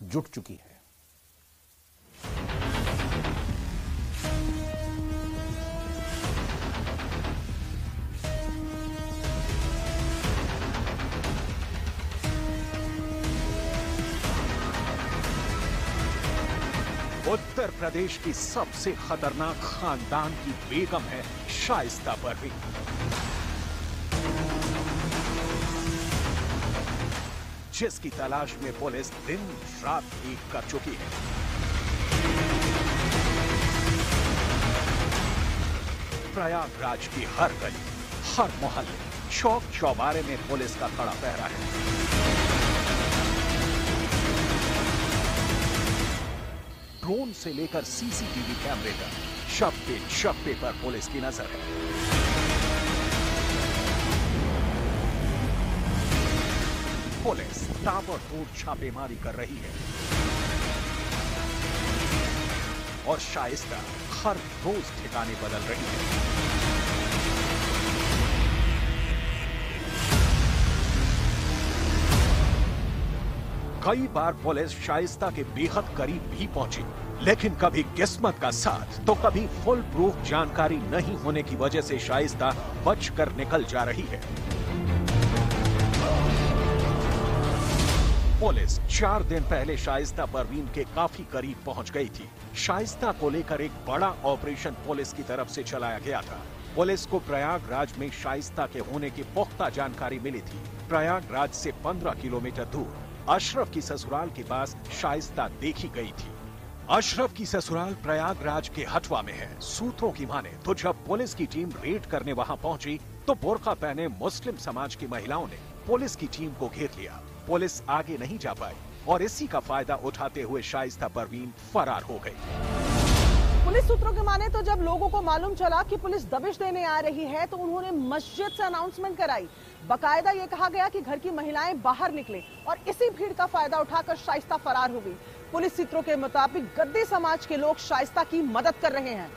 जुट चुकी है। उत्तर प्रदेश की सबसे खतरनाक खानदान की बेगम है शाइस्ता परवीन। जिसकी तलाश में पुलिस दिन रात एक कर चुकी है। प्रयागराज की हर गली, हर मोहल्ले, चौक चौबारे में पुलिस का कड़ा पहरा है। ड्रोन से लेकर सीसीटीवी कैमरे तक शब्बे शब्बे पर पुलिस की नजर है। पुलिस ताबड़तोड़ छापेमारी कर रही है और शाइस्ता हर रोज ठिकाने बदल रही है। कई बार पुलिस शाइस्ता के बेहद करीब भी पहुंची, लेकिन कभी किस्मत का साथ तो कभी फुल प्रूफ जानकारी नहीं होने की वजह से शाइस्ता बचकर निकल जा रही है। पुलिस 4 दिन पहले शाइस्ता परवीन के काफी करीब पहुंच गई थी। शाइस्ता को लेकर एक बड़ा ऑपरेशन पुलिस की तरफ से चलाया गया था। पुलिस को प्रयागराज में शाइस्ता के होने की पुख्ता जानकारी मिली थी। प्रयागराज से 15 किलोमीटर दूर अशरफ की ससुराल के पास शाइस्ता देखी गई थी। अशरफ की ससुराल प्रयागराज के हटवा में है। सूत्रों की माने तो जब पुलिस की टीम रेड करने वहां पहुंची तो बुर्का पहने मुस्लिम समाज की महिलाओं ने पुलिस की टीम को घेर लिया। पुलिस आगे नहीं जा पाई और इसी का फायदा उठाते हुए शाइस्ता परवीन फरार हो गई। पुलिस सूत्रों के माने तो जब लोगों को मालूम चला कि पुलिस दबिश देने आ रही है तो उन्होंने मस्जिद से अनाउंसमेंट कराई। बकायदा ये कहा गया कि घर की महिलाएं बाहर निकले और इसी भीड़ का फायदा उठाकर शाइस्ता फरार हो गई। पुलिस सूत्रों के मुताबिक गद्दी समाज के लोग शाइस्ता की मदद कर रहे हैं।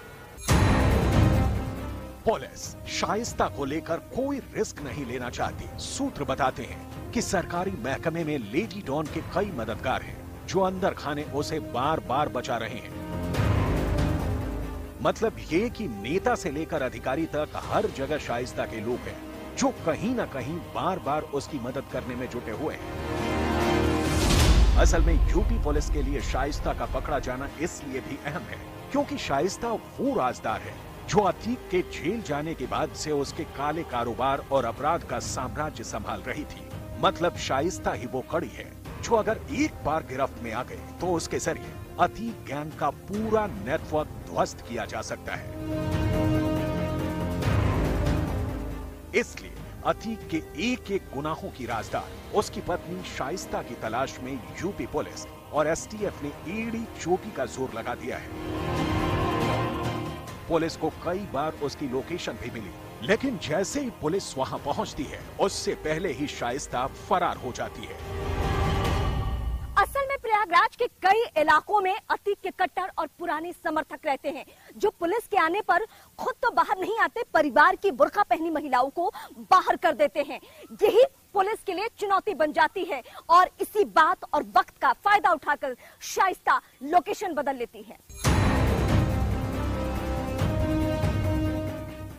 पुलिस शाइस्ता को लेकर कोई रिस्क नहीं लेना चाहती। सूत्र बताते हैं कि सरकारी महकमे में लेडी डॉन के कई मददगार हैं जो अंदर खाने उसे बार बार बचा रहे हैं। मतलब ये कि नेता से लेकर अधिकारी तक हर जगह शाइस्ता के लोग हैं जो कहीं ना कहीं बार बार उसकी मदद करने में जुटे हुए हैं। असल में यूपी पुलिस के लिए शाइस्ता का पकड़ा जाना इसलिए भी अहम है क्योंकि शाइस्ता वो राजदार है जो अतीक के जेल जाने के बाद से उसके काले कारोबार और अपराध का साम्राज्य संभाल रही थी। मतलब शाइस्ता ही वो कड़ी है जो अगर एक बार गिरफ्त में आ गए तो उसके जरिए अतीक गैंग का पूरा नेटवर्क ध्वस्त किया जा सकता है। इसलिए अतीक के एक एक गुनाहों की राजदार उसकी पत्नी शाइस्ता की तलाश में यूपी पुलिस और एसटीएफ ने एड़ी चोटी का जोर लगा दिया है। पुलिस को कई बार उसकी लोकेशन भी मिली, लेकिन जैसे ही पुलिस वहां पहुंचती है उससे पहले ही शाइस्ता फरार हो जाती है। असल में प्रयागराज के कई इलाकों में अतीक के कट्टर और पुराने समर्थक रहते हैं जो पुलिस के आने पर खुद तो बाहर नहीं आते, परिवार की बुर्का पहनी महिलाओं को बाहर कर देते हैं। यही पुलिस के लिए चुनौती बन जाती है और इसी बात और वक्त का फायदा उठाकर शाइस्ता लोकेशन बदल लेती है।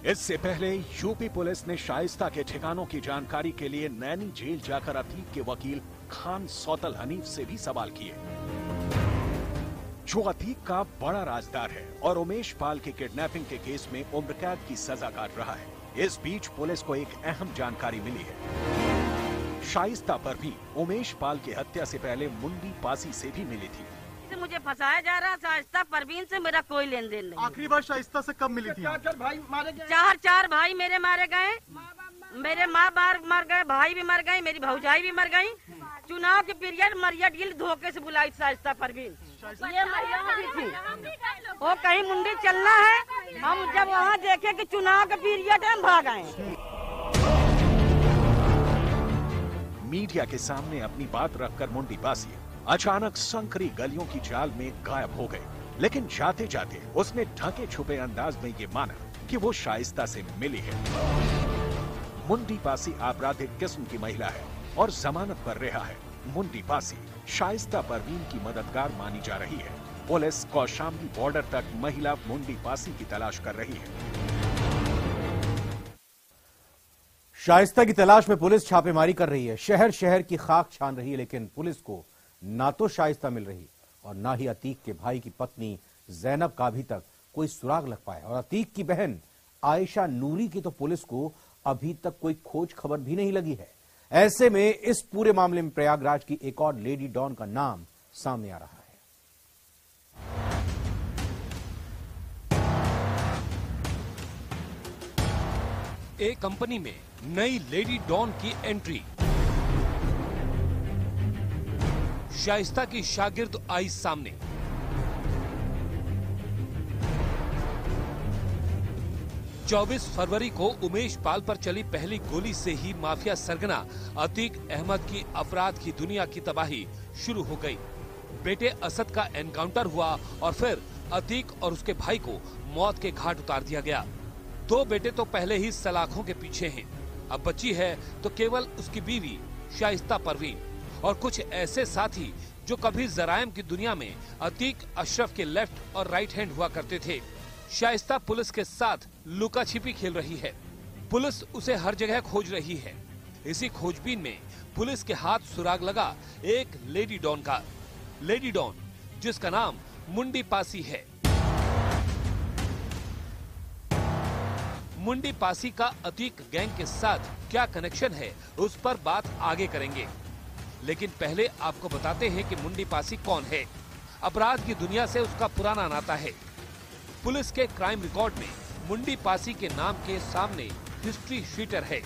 इससे पहले यूपी पुलिस ने शाइस्ता के ठिकानों की जानकारी के लिए नैनी जेल जाकर अतीक के वकील खान सौतल हनीफ से भी सवाल किए, जो अतीक का बड़ा राजदार है और उमेश पाल के किडनैपिंग के केस में उम्र कैद की सजा काट रहा है। इस बीच पुलिस को एक अहम जानकारी मिली है। शाइस्ता पर भी उमेश पाल की हत्या से पहले मुंडी पासी से भी मिली थी। मुझे फंसाया जा रहा, शाइस्ता परवीन से मेरा कोई लेन देन नहीं। आखिरी बार शाइस्ता से कब मिली थी? चार भाई मेरे मारे गए, मेरे माँ बाप मर गए, भाई भी मर गई, मेरी भौजाई भी मर गई। चुनाव के पीरियड मरिया डील धोखे से बुलाई शाइस्ता परवीन, ये महिलाएं भी थी। वो कहीं मुंडी चलना है, हम जब वहाँ देखे कि चुनाव के पीरियड हम भाग आए। मीडिया के सामने अपनी बात रखकर मुंडी पासी अचानक संकरी गलियों की जाल में गायब हो गए, लेकिन जाते जाते उसने ढके छुपे अंदाज में ये माना कि वो शाइस्ता से मिली है। मुंडी पासी आपराधिक किस्म की महिला है और जमानत पर रहा है। मुंडी पासी शाइस्ता परवीन की मददगार मानी जा रही है। पुलिस कौशाम्बी बॉर्डर तक महिला मुंडी पासी की तलाश कर रही है। शाइस्ता की तलाश में पुलिस छापेमारी कर रही है, शहर शहर की खाक छान रही है, लेकिन पुलिस को ना तो शाइस्ता मिल रही और ना ही अतीक के भाई की पत्नी जैनब का अभी तक कोई सुराग लग पाया। और अतीक की बहन आयशा नूरी की तो पुलिस को अभी तक कोई खोज खबर भी नहीं लगी है। ऐसे में इस पूरे मामले में प्रयागराज की एक और लेडी डॉन का नाम सामने आ रहा है। एक कंपनी में नई लेडी डॉन की एंट्री। शाइस्ता की शागिर्द आई सामने। चौबीस फरवरी को उमेश पाल पर चली पहली गोली से ही माफिया सरगना अतीक अहमद की अपराध की दुनिया की तबाही शुरू हो गई। बेटे असद का एनकाउंटर हुआ और फिर अतीक और उसके भाई को मौत के घाट उतार दिया गया। दो बेटे तो पहले ही सलाखों के पीछे हैं, अब बची है तो केवल उसकी बीवी शाइस्ता परवीन और कुछ ऐसे साथी जो कभी जराइम की दुनिया में अतीक अशरफ के लेफ्ट और राइट हैंड हुआ करते थे। शाइस्ता पुलिस के साथ लुका छिपी खेल रही है। पुलिस उसे हर जगह खोज रही है। इसी खोजबीन में पुलिस के हाथ सुराग लगा एक लेडी डॉन का। लेडी डॉन जिसका नाम मुंडी पासी है। मुंडी पासी का अतीक गैंग के साथ क्या कनेक्शन है, उस पर बात आगे करेंगे, लेकिन पहले आपको बताते हैं कि मुंडी पासी कौन है। अपराध की दुनिया से उसका पुराना नाता है। पुलिस के क्राइम रिकॉर्ड में मुंडी पासी के नाम के सामने हिस्ट्री शीटर है।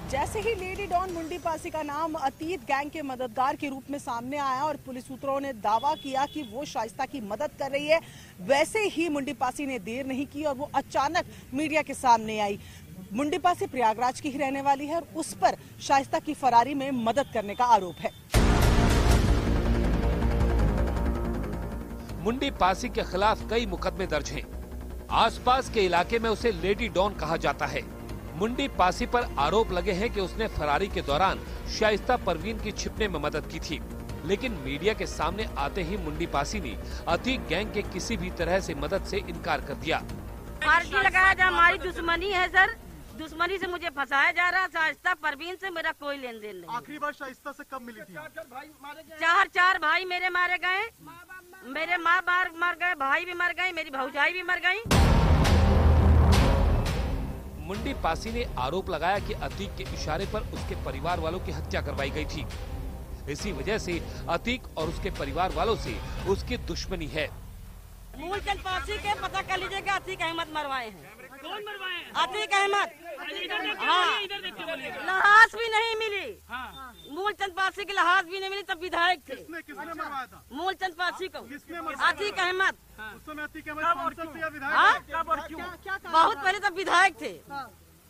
जैसे ही लेडी डॉन मुंडी पासी का नाम अतीत गैंग के मददगार के रूप में सामने आया और पुलिस सूत्रों ने दावा किया कि वो शाइस्ता की मदद कर रही है, वैसे ही मुंडी पासी ने देर नहीं की और वो अचानक मीडिया के सामने आई। मुंडी पासी प्रयागराज की ही रहने वाली है और उस पर शाइस्ता की फरारी में मदद करने का आरोप है। मुंडी पासी के खिलाफ कई मुकदमे दर्ज हैं। आसपास के इलाके में उसे लेडी डॉन कहा जाता है। मुंडी पासी पर आरोप लगे हैं कि उसने फरारी के दौरान शाइस्ता परवीन की छिपने में मदद की थी, लेकिन मीडिया के सामने आते ही मुंडी पासी ने अतीक गैंग के किसी भी तरह से मदद से इनकार कर दिया। पार्टी लगाया जा, हमारी दुश्मनी है सर, दुश्मनी से मुझे फंसाया जा रहा। शाइस्ता परवीन से मेरा कोई लेन देन नहीं। आखिरी बार शाइस्ता से कब मिली थी? चार भाई मेरे मारे गए, मेरे माँ बार मर गए, भाई भी मर गए, मेरी भौजाई भी मर गई। मुंडी पासी ने आरोप लगाया कि अतीक के इशारे पर उसके परिवार वालों की हत्या करवाई गई थी। इसी वजह से अतीक और उसके परिवार वालों से उसकी दुश्मनी है। मूलचंद पासी के पता कर लीजिएगा, अतीक अहमद मरवाए हैं। कौन मरवाए हैं? अतीक अहमद। हाँ, लाश भी नहीं मिली। मूलचंद पासी की लाश भी नहीं मिली, तब विधायक थे। किसने मरवाया था? मूलचंद पासी को। अतीक अहमद। उस समय अतीक अहमद विधायक। बहुत पहले तब विधायक थे,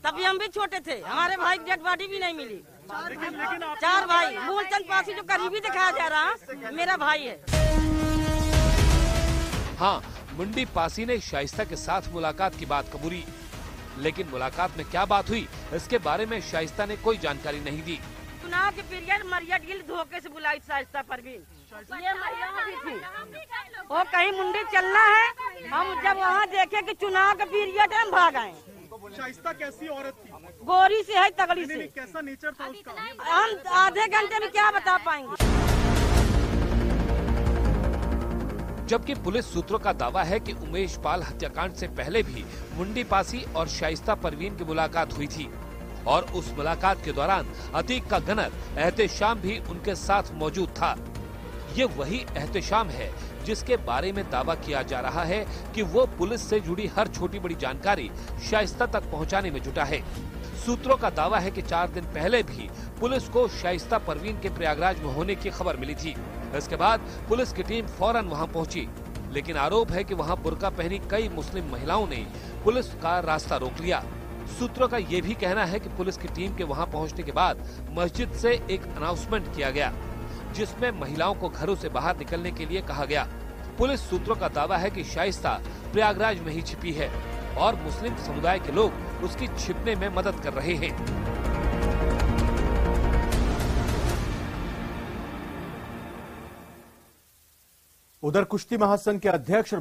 तभी हम भी छोटे थे, हमारे भाई की डेड बॉडी भी नहीं मिली। चार भाई, मूलचंद पासी जो करीबी दिखाया जा रहा मेरा भाई है। हाँ, मुंडी पासी ने शाइस्ता के साथ मुलाकात की बात कबूली, लेकिन मुलाकात में क्या बात हुई इसके बारे में शाइस्ता ने कोई जानकारी नहीं दी। चुनाव के पीरियड मरिया गिल धोखे से बुलाई शाइस्ता परवीन, ये महिला भी थी। वो कहीं मुंडी चलना है, हम जब वहाँ देखे कि चुनाव का पीरियड है, हम भाग आए। शाइस्ता कैसी औरत थी? गोरी से है, तगड़ी से। कैसा नेचर था उसका? हम आधे घंटे में क्या बता पाएंगे। जबकि पुलिस सूत्रों का दावा है कि उमेश पाल हत्याकांड से पहले भी मुंडी पासी और शाइस्ता परवीन की मुलाकात हुई थी और उस मुलाकात के दौरान अतीक का गनर एहतेशाम भी उनके साथ मौजूद था। ये वही एहतेशाम है जिसके बारे में दावा किया जा रहा है कि वो पुलिस से जुड़ी हर छोटी बड़ी जानकारी शाइस्ता तक पहुंचाने में जुटा है। सूत्रों का दावा है कि 4 दिन पहले भी पुलिस को शाइस्ता परवीन के प्रयागराज में होने की खबर मिली थी। इसके बाद पुलिस की टीम फौरन वहां पहुंची, लेकिन आरोप है कि वहां बुर्का पहनी कई मुस्लिम महिलाओं ने पुलिस का रास्ता रोक लिया। सूत्रों का ये भी कहना है कि पुलिस की टीम के वहां पहुंचने के बाद मस्जिद से एक अनाउंसमेंट किया गया, जिसमें महिलाओं को घरों से बाहर निकलने के लिए कहा गया। पुलिस सूत्रों का दावा है कि शाइस्ता प्रयागराज में ही छिपी है और मुस्लिम समुदाय के लोग उसकी छिपने में मदद कर रहे हैं। उधर कुश्ती महासंघ के अध्यक्ष